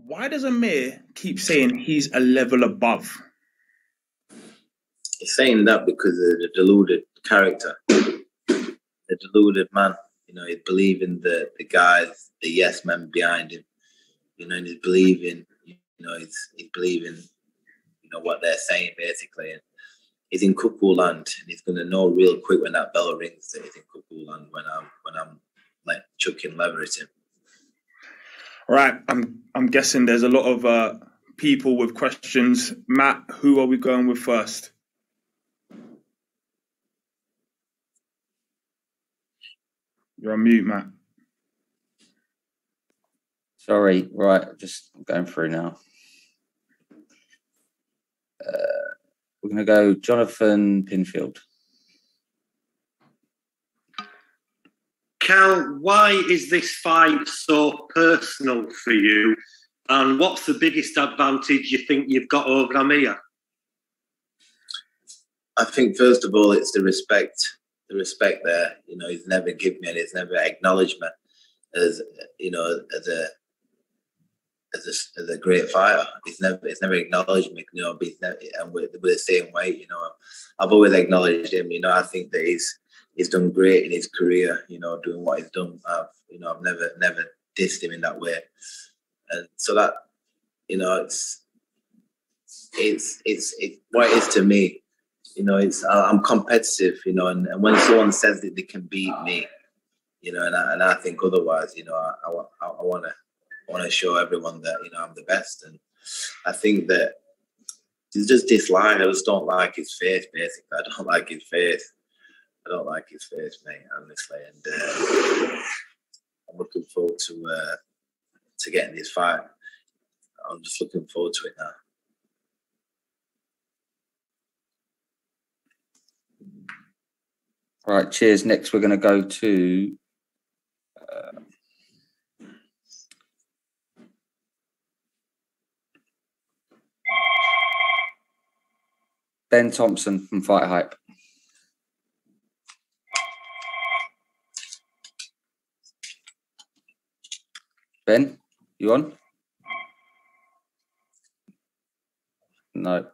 Why does Amir keep saying he's a level above? He's saying that because of the deluded character, the deluded man. You know, he's believing the guys, the yes men behind him. You know, and he's believing. You know, he's believing. You know what they're saying basically, and he's in cuckoo land, and he's gonna know real quick when that bell rings that he's in cuckoo land when I'm like chucking leather at him. Right, I'm guessing there's a lot of people with questions. Matt, who are we going with first? You're on mute, Matt. Sorry, right, just going through now. We're going to go Jonathan Pinfield. Cal, why is this fight so personal for you? And what's the biggest advantage you think you've got over Amir? I think, first of all, it's the respect there. You know, he's never given me and he's never acknowledged me as, you know, as a great fighter. He's never acknowledged me, you know, but and we're the same way, you know. I've always acknowledged him, you know. I think that he's done great in his career, you know, doing what he's done. I've never dissed him in that way. And so that, you know, it's what it is to me. You know, I'm competitive, you know, and when someone says that they can beat me, you know, and I think otherwise, you know, I want to show everyone that, you know, I'm the best. And I think that it's just dislike. I just don't like his face, basically. I don't like his face. I don't like his face, mate, honestly. And I'm looking forward to getting this fight. I'm just looking forward to it now. All right, cheers. Next, we're going to go to Ben Thompson from Fight Hype. Ben, you on? No.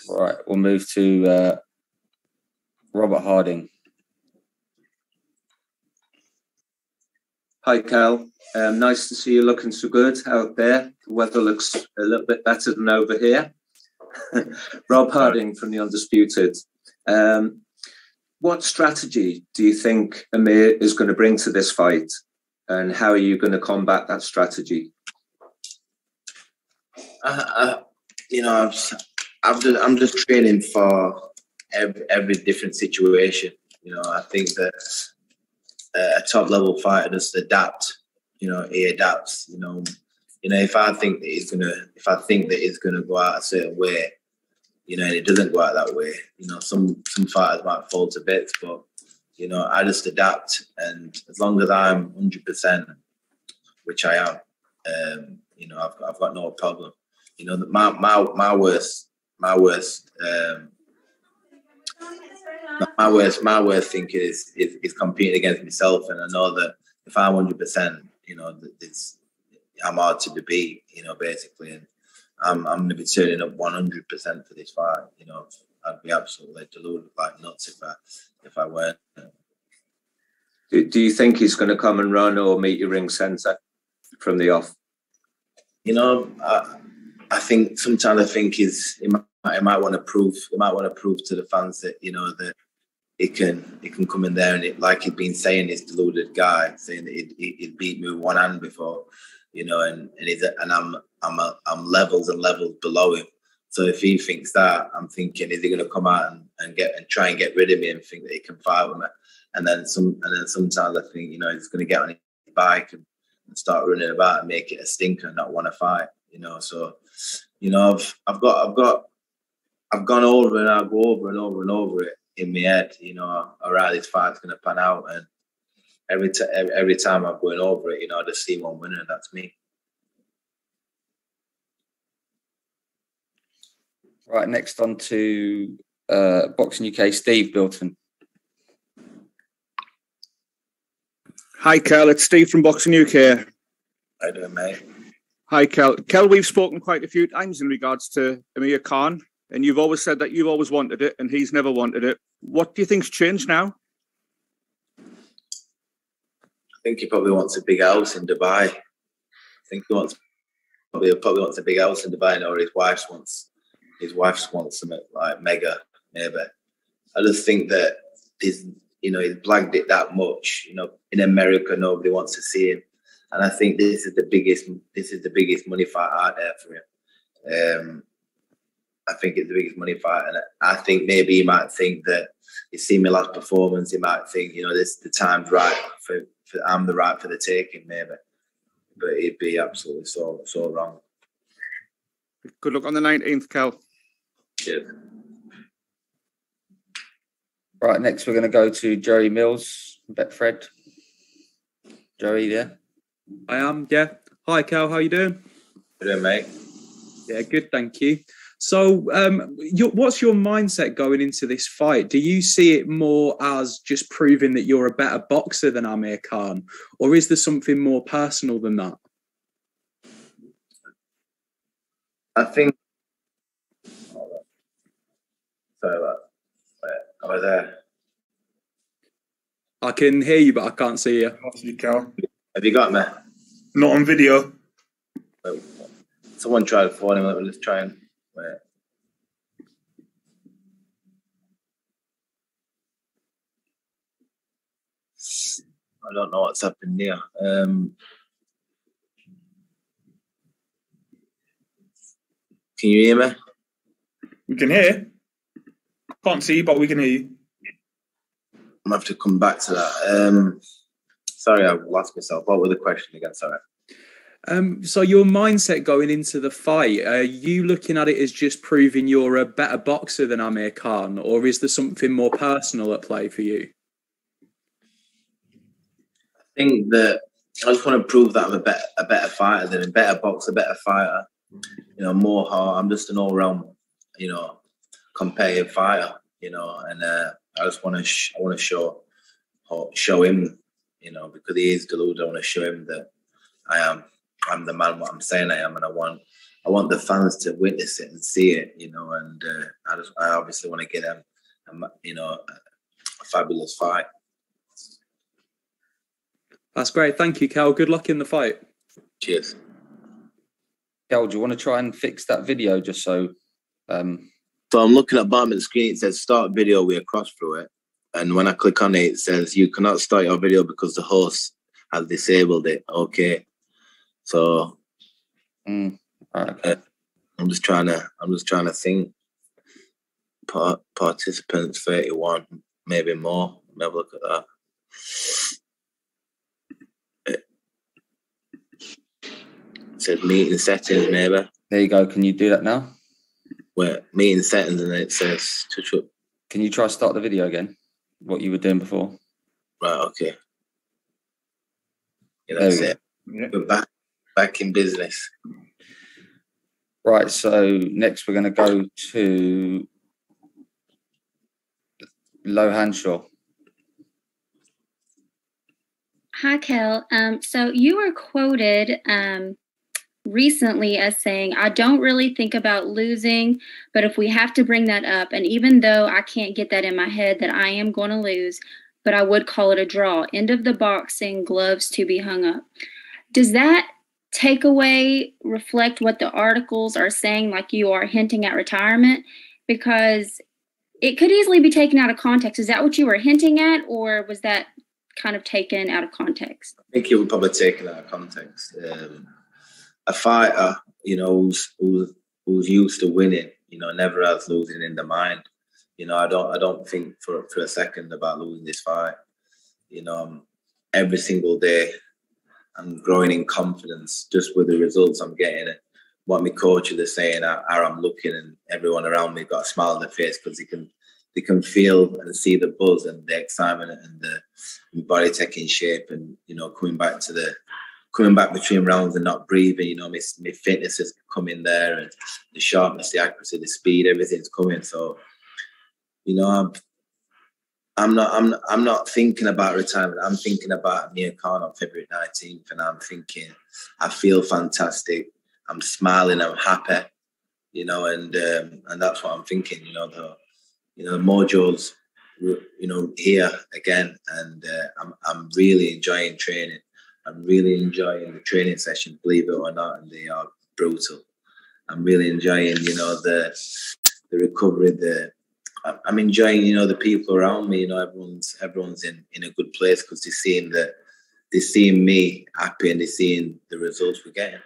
All right, we'll move to Robert Harding. Hi, Cal. Nice to see you looking so good out there. The weather looks a little bit better than over here. Rob Harding from The Undisputed. What strategy do you think Amir is going to bring to this fight, and how are you going to combat that strategy? You know, I'm just training for every different situation. You know, I think that a top level fighter just adapt. You know, he adapts. You know, if I think that he's gonna go out a certain way, you know, and it doesn't go out that way. You know, some fighters might fall to bits, but you know, I just adapt. And as long as I'm 100%, which I am, you know, I've got no problem. You know, my worst thing is competing against myself, and I know that if I'm 100%, you know, I'm hard to beat. You know, basically, and I'm going to be turning up 100% for this fight. You know, I'd be absolutely deluded like nuts if I weren't. Do you think he's going to come and run or meet you ring centre from the off? You know, I think sometimes he might want to prove to the fans that, you know, that he can come in there and like he'd been saying, this deluded guy saying that he'd beat me with one hand before, you know, and I'm levels and levels below him. So if he thinks that, I'm thinking, is he going to come out and try and get rid of me and think that he can fight with me? And then sometimes I think, you know, he's going to get on his bike and start running about and make it a stinker and not want to fight, you know. So, you know, I've gone over and I go over and over and over it in my head, you know, all right, this fight's going to pan out. And every time I'm going over it, you know, I just see one winner, and that's me. Right, next on to Boxing UK, Steve Bilton. Hi, Kell. It's Steve from Boxing UK. How you doing, mate? Hi, Kell. Kell, we've spoken quite a few times in regards to Amir Khan, and you've always said that you've always wanted it, and he's never wanted it. What do you think's changed now? I think he probably wants a big house in Dubai. I think he probably wants a big house in Dubai, or his wife wants something like mega, maybe. I just think that he's blagged it that much. In America, nobody wants to see him, and I think this is the biggest money fight out there for him. I think it's the biggest money fight, and I think maybe he might think that he's seen my last performance. He might think, the time's right for I'm the right for the taking, maybe, but he'd be absolutely so wrong. Good luck on the 19th, Kell. Cheers. Right, next we're going to go to Joey Mills, Betfred. Joey, there? I am, yeah. Hi, Kell. How you doing? How you doing, mate? Yeah, good, thank you. So, what's your mindset going into this fight? Do you see it more as just proving that you're a better boxer than Amir Khan, or is there something more personal than that? I think. Sorry about that. Over there. I can hear you, but I can't see you. Have you got me? Not on video. Someone tried to phone him. Let me just try and wait. I don't know what's happened here. Can you hear me? We can hear. Can't see, but we can hear you. I'm going to have to come back to that. Sorry, I lost myself. What was the question again? Sorry. So your mindset going into the fight, are you looking at it as just proving you're a better boxer than Amir Khan, or is there something more personal at play for you? I think that I just want to prove that I'm a better fighter than a better boxer, better fighter. More heart. I'm just an all-round, competitive fighter. And I just want to show him, because he is deluded. I want to show him that I'm the man. What I'm saying I am, and I want the fans to witness it and see it. And I obviously want to get them, a fabulous fight. That's great. Thank you, Kell. Good luck in the fight. Cheers. Kell, do you want to try and fix that video just so? So I'm looking at the bottom of the screen. It says start video with a cross through it. And when I click on it, it says you cannot start your video because the host has disabled it. Okay. So okay. I'm just trying to think. Participants 31, maybe more. Maybe look at that. It says meeting settings, maybe. There you go. Can you do that now? Where meeting settings, and it says touch up. Can you try to start the video again? What you were doing before? Right. Okay. Yeah, that's it. Yeah. We're back in business. Right. So next we're going to go to Lohan Shaw. Hi, Kell. So you were quoted recently as saying, I don't really think about losing, but if we have to bring that up, and even though I can't get that in my head that I am going to lose, but I would call it a draw. End of the boxing, gloves to be hung up. Does that takeaway reflect what the articles are saying, like you are hinting at retirement? Because it could easily be taken out of context. Is that what you were hinting at, or was that kind of taken out of context? I think it would probably take it out of context. A fighter, who's used to winning, never has losing in the mind. I don't think for a second about losing this fight. Every single day I'm growing in confidence just with the results I'm getting. And what my coaches are saying, how I'm looking, and everyone around me got a smile on their face because they can feel and see the buzz and the excitement and the body taking shape, and coming back between rounds and not breathing. My fitness is coming there, and the sharpness, the accuracy, the speed, everything's coming. So I'm I'm not thinking about retirement. I'm thinking about Amir Khan on February 19th, and I'm thinking, I feel fantastic. I'm smiling. I'm happy, you know, and that's what I'm thinking. You know, the mojo's, you know, here again, and I'm really enjoying training. I'm really enjoying the training sessions, believe it or not, and they are brutal. I'm really enjoying, you know, the recovery. I'm enjoying, you know, the people around me. You know, everyone's in a good place because they're seeing me happy and they're seeing the results we're getting.